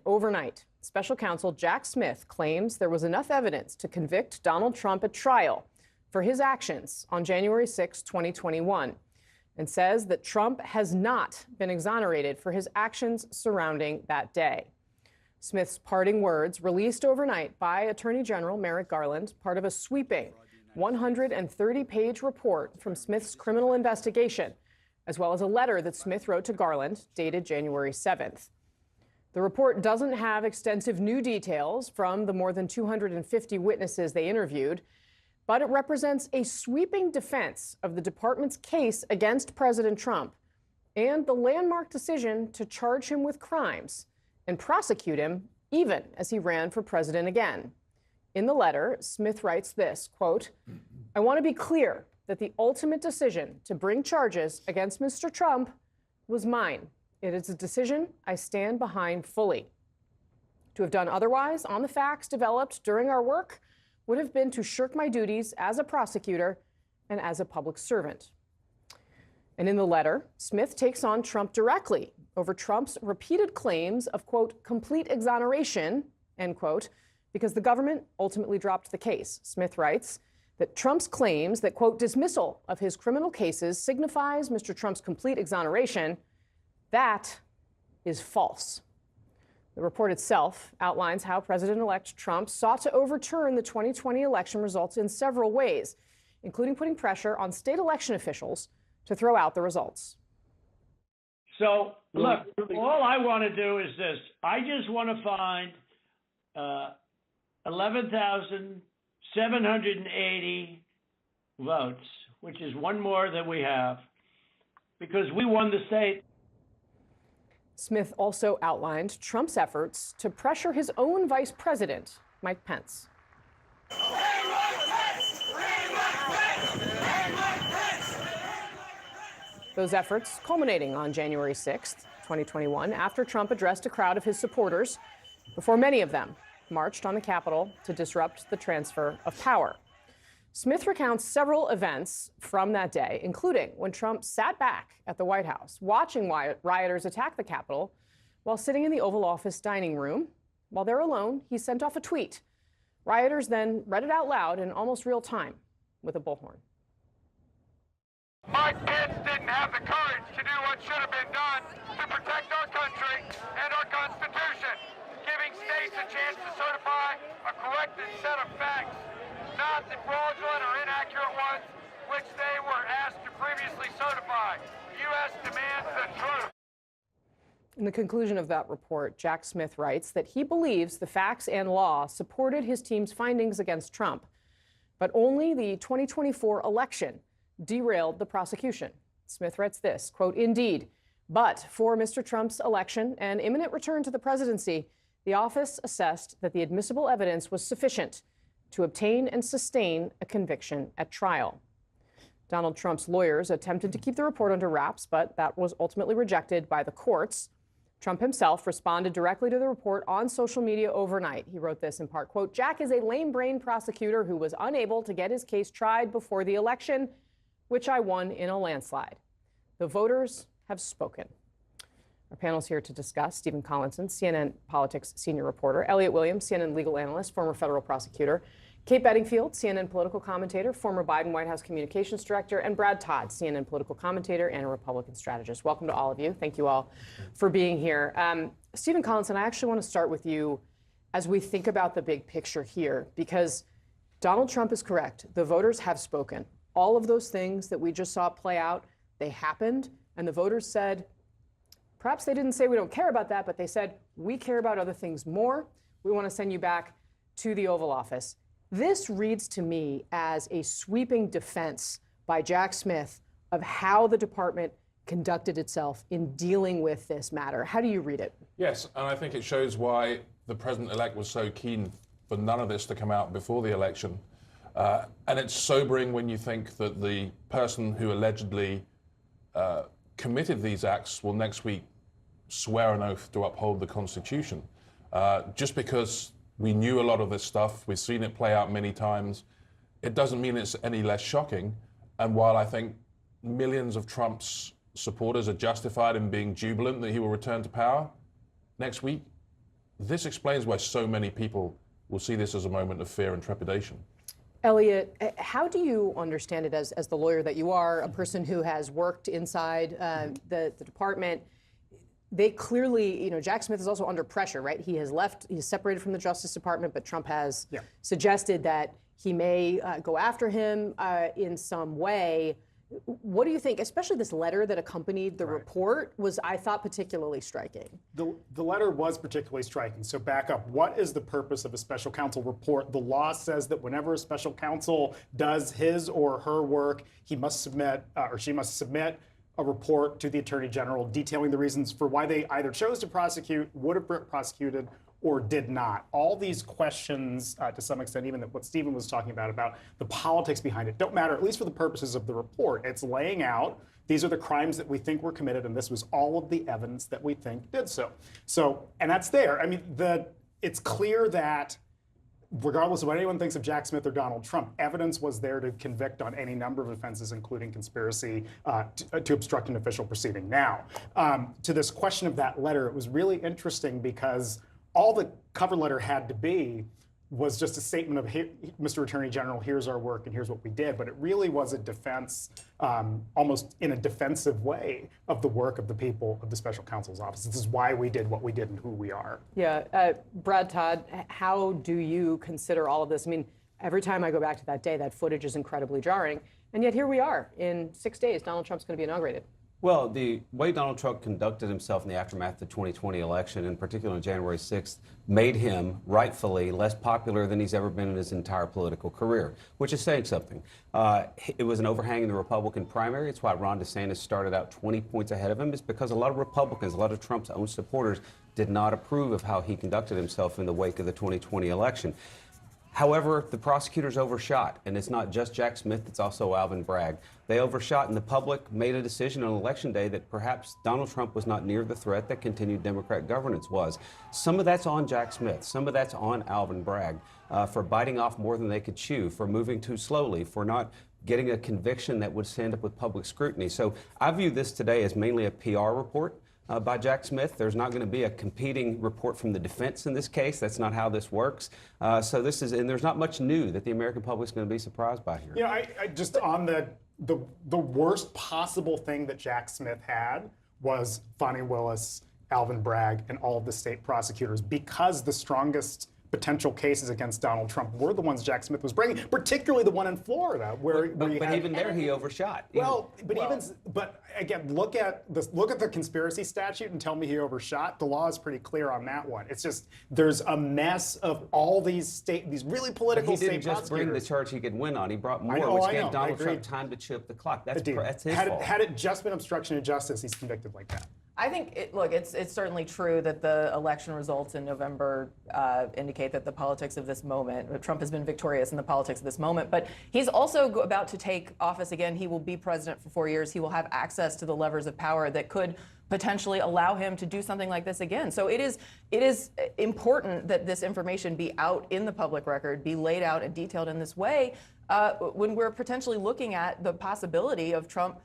overnight. Special counsel Jack Smith claims there was enough evidence to convict Donald Trump at trial for his actions on January 6, 2021, and says that Trump has not been exonerated for his actions surrounding that day. Smith's parting words, released overnight by Attorney General Merrick Garland, part of a sweeping 130-page report from Smith's criminal investigation, as well as a letter that Smith wrote to Garland dated January 7th. The report doesn't have extensive new details from the more than 250 witnesses they interviewed, but it represents a sweeping defense of the department's case against President Trump and the landmark decision to charge him with crimes and prosecute him even as he ran for president again. In the letter, Smith writes this, quote, "I want to be clear that the ultimate decision to bring charges against Mr. Trump was mine. It is a decision I stand behind fully. To have done otherwise on the facts developed during our work would have been to shirk my duties as a prosecutor and as a public servant." And in the letter, Smith takes on Trump directly over Trump's repeated claims of, quote, complete exoneration, end quote, because the government ultimately dropped the case. Smith writes that Trump's claims that, quote, dismissal of his criminal cases signifies Mr. Trump's complete exoneration, that is false. The report itself outlines how President-elect Trump sought to overturn the 2020 election results in several ways, including putting pressure on state election officials to throw out the results. So, look, all I want to do is this. I just want to find 11,780 votes, which is one more than we have, because we won the state. Smith also outlined Trump's efforts to pressure his own vice president, Mike Pence. Those efforts culminating on January 6th, 2021, after Trump addressed a crowd of his supporters before many of them marched on the Capitol to disrupt the transfer of power. Smith recounts several events from that day, including when Trump sat back at the White House, watching rioters attack the Capitol while sitting in the Oval Office dining room. While they're alone, he sent off a tweet. Rioters then read it out loud in almost real time with a bullhorn. Mike Pence didn't have the courage to do what should have been done to protect our country and our Constitution, giving states a chance to certify a corrected set of facts, not the fraudulent or inaccurate ones which they were asked to previously certify. U.S. demands the truth. In the conclusion of that report, Jack Smith writes that he believes the facts and law supported his team's findings against Trump, but only the 2024 election derailed the prosecution. Smith writes this, quote, "Indeed, but for Mr. Trump's election and imminent return to the presidency, the office assessed that the admissible evidence was sufficient to obtain and sustain a conviction at trial." Donald Trump's lawyers attempted to keep the report under wraps, but that was ultimately rejected by the courts. Trump himself responded directly to the report on social media overnight. He wrote this in part, quote, "Jack is a lame-brained prosecutor who was unable to get his case tried before the election, which I won in a landslide. The voters have spoken." Our panel's here to discuss. Stephen Collinson, CNN politics senior reporter; Elliot Williams, CNN legal analyst, former federal prosecutor; Kate Bedingfield, CNN political commentator, former Biden White House communications director; and Brad Todd, CNN political commentator and a Republican strategist. Welcome to all of you. Thank you all for being here. Stephen Collinson, I actually want to start with you as we think about the big picture here, because Donald Trump is correct. The voters have spoken. All of those things that we just saw play out, they happened, and the voters said, perhaps they didn't say we don't care about that, but they said, we care about other things more. We want to send you back to the Oval Office. This reads to me as a sweeping defense by Jack Smith of how the department conducted itself in dealing with this matter. How do you read it? Yes, and I think it shows why the president-elect was so keen for none of this to come out before the election. And it's sobering when you think that the person who allegedly committed these acts will next week swear an oath to uphold the Constitution. Just because we knew a lot of this stuff, we've seen it play out many times, it doesn't mean it's any less shocking. And while I think millions of Trump's supporters are justified in being jubilant that he will return to power next week, this explains why so many people will see this as a moment of fear and trepidation. Elliot, how do you understand it as the lawyer that you are, a person who has worked inside the department? They clearly, Jack Smith is also under pressure, right? He has left, he's separated from the Justice Department, but Trump has suggested that he may go after him in some way. What do you think, especially this letter that accompanied the report was, I thought, particularly striking? The letter was particularly striking. So back up. What is the purpose of a special counsel report? The law says that whenever a special counsel does his or her work, he must submit or she must submit a report to the Attorney General detailing the reasons for why they either chose to prosecute, would have prosecuted, or did not. All these questions, to some extent, even what Stephen was talking about the politics behind it, don't matter, at least for the purposes of the report. It's laying out, these are the crimes that we think were committed, and this was all of the evidence that we think did so. And that's there. I mean, it's clear that regardless of what anyone thinks of Jack Smith or Donald Trump, evidence was there to convict on any number of offenses, including conspiracy to obstruct an official proceeding. Now, to this question of that letter, it was really interesting because all the cover letter had to be was just a statement of, hey, Mr. Attorney General, here's our work and here's what we did. But it really was a defense, almost in a defensive way, of the work of the people of the special counsel's office. This is why we did what we did and who we are. Yeah, Brad Todd, how do you consider all of this? I mean, every time I go back to that day, that footage is incredibly jarring. And yet here we are. In 6 days, Donald Trump's going to be inaugurated. Well, the way Donald Trump conducted himself in the aftermath of the 2020 election, in particular on January 6th, made him rightfully less popular than he's ever been in his entire political career, which is saying something. It was an overhang in the Republican primary. It's why Ron DeSantis started out 20 points ahead of him. It's because a lot of Republicans, a lot of Trump's own supporters, did not approve of how he conducted himself in the wake of the 2020 election. However, the prosecutors overshot, and it's not just Jack Smith, it's also Alvin Bragg. They overshot, and the public made a decision on Election Day that perhaps Donald Trump was not near the threat that continued Democrat governance was. Some of that's on Jack Smith. Some of that's on Alvin Bragg for biting off more than they could chew, for moving too slowly, for not getting a conviction that would stand up with public scrutiny. So I view this today as mainly a PR report. By Jack Smith. There's not going to be a competing report from the defense in this case. That's not how this works. So this is, and there's not much new that the American public is going to be surprised by here. You know, I just on the worst possible thing that Jack Smith had was Fani Willis, Alvin Bragg, and all of the state prosecutors, because the strongest potential cases against Donald Trump were the ones Jack Smith was bringing, particularly the one in Florida, where but even there he overshot. But again, look at the conspiracy statute and tell me he overshot. The law is pretty clear on that one. It's just there's a mess of all these really political state prosecutors. He didn't just bring the charge he could win on. He brought more, which gave Donald Trump time to chew up the clock. That's his fault. Had it just been obstruction of justice, he's convicted like that. I think, it's certainly true that the election results in November indicate that the politics of this moment, Trump has been victorious in the politics of this moment, but he's also about to take office again. He will be president for 4 years. He will have access to the levers of power that could potentially allow him to do something like this again. So it is important that this information be out in the public record, be laid out and detailed in this way when we're potentially looking at the possibility of Trump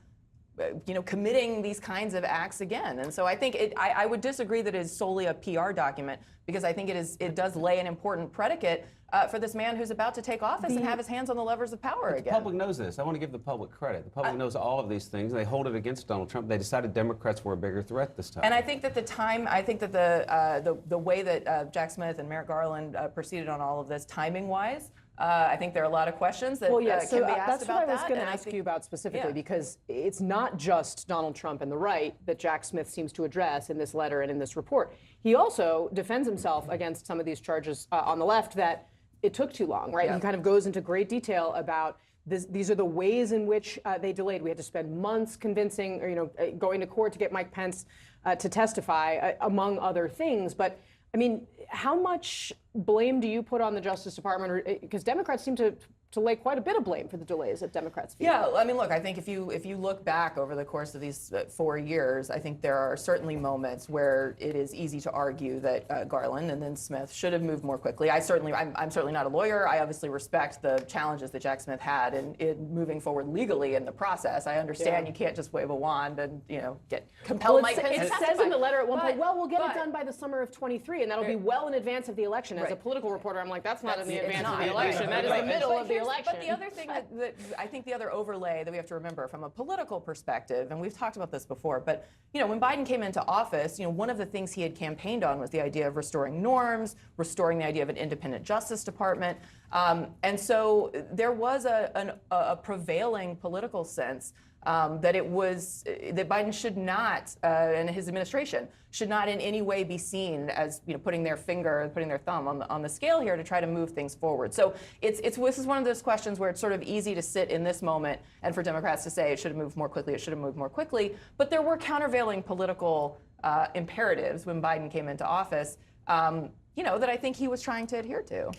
committing these kinds of acts again. And so I think I would disagree that it is solely a PR document, because I think it does lay an important predicate for this man who's about to take office and have his hands on the levers of power again. The public knows this. I want to give the public credit. The public knows all of these things. They hold it against Donald Trump. They decided Democrats were a bigger threat this time. And I think that the way that Jack Smith and Merrick Garland proceeded on all of this, timing-wise, I think there are a lot of questions that can be asked about that. That's what I was going to ask you about specifically, because it's not just Donald Trump and the right that Jack Smith seems to address in this letter and in this report. He also defends himself against some of these charges on the left that it took too long, right? Yeah. He kind of goes into great detail about these are the ways in which they delayed. We had to spend months convincing, or going to court to get Mike Pence to testify, among other things. But I mean, how much blame do you put on the Justice Department? Because Democrats seem to lay quite a bit of blame for the delays at Democrats' feet. Yeah, I mean, look, I think if you look back over the course of these 4 years, I think there are certainly moments where it is easy to argue that Garland and then Smith should have moved more quickly. I'm certainly not a lawyer. I obviously respect the challenges that Jack Smith had in moving forward legally in the process. I understand you can't just wave a wand and compel Mike Pence to It says testify. in the letter at one point, well, we'll get but- it done by the summer of 23, and that'll be well in advance of the election. As a political reporter, I'm like, that's not in the advance of the election. That is the middle of the election. But the other thing that I think the other overlay that we have to remember from a political perspective, and we've talked about this before, but when Biden came into office, one of the things he had campaigned on was the idea of restoring norms, restoring the idea of an independent Justice Department, and so there was a prevailing political sense that Biden should not, and his administration should not in any way be seen as putting their thumb on the scale here to try to move things forward. So this is one of those questions where it's sort of easy to sit in this moment and for Democrats to say it should have moved more quickly, it should have moved more quickly. But there were countervailing political imperatives when Biden came into office, that I think he was trying to adhere to.